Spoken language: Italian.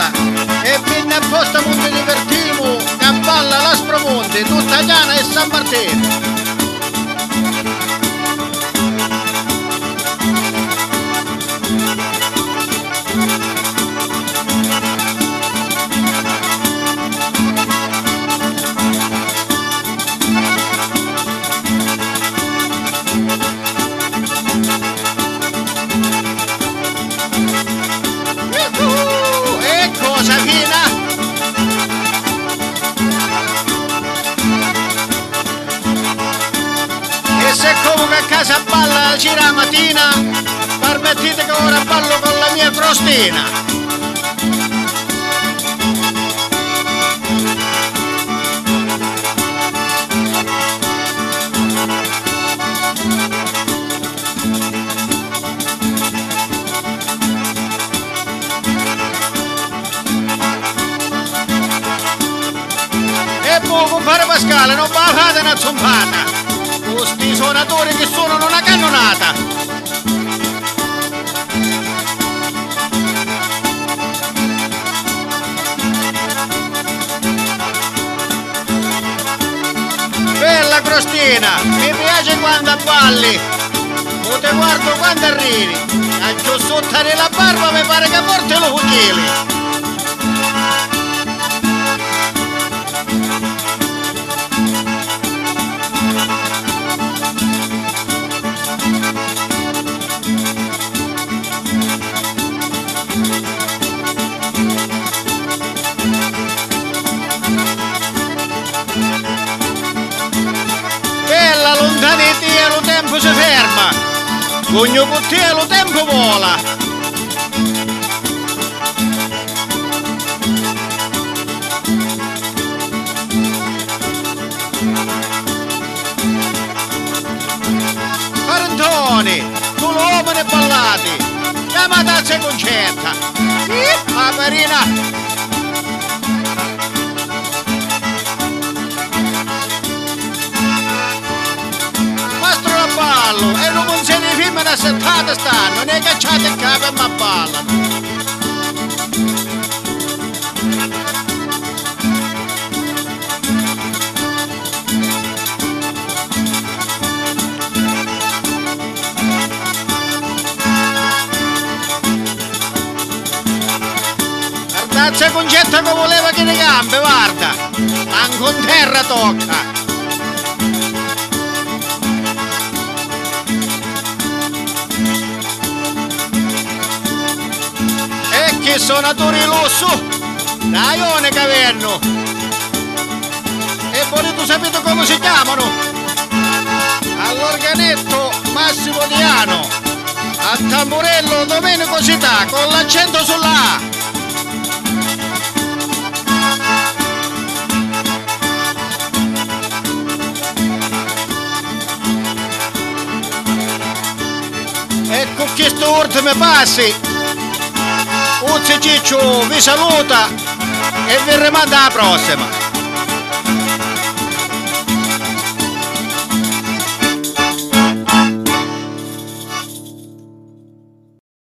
balla e venne apposta Monte Divertimo che balla l'Aspromonte, tutta Chiana e San Martino. Se comunque a casa balla la cera mattina, permettete che ora ballo con la mia crostina. E poi compare Pasquale, non va a fare una zompata. Questi suonatori che suonano una cannonata. Bella crostina, mi piace quando balli. O te guardo quando arrivi. A giù sotto nella barba mi pare che porti lo fucili. Lontani te lo tempo si ferma, ogni con te lo tempo vola. Parentoni, tu l'uomo ne ballati, chiamata a concetta. Ah, Marina! E non si ne film da 70 stanno, ne cacciate il capo e ma ballano. Guardate concetto che voleva che ne gambe, guarda, anche in terra tocca. Che suonatori lusso, da Ione Caverno. E volete sapete come si chiamano? All'organetto Massimo Diano, al tamburello Domenico Sità con l'accento sulla A. E con questo ultimo passi Uzzi Ciccio vi saluta e vi rimanda alla prossima.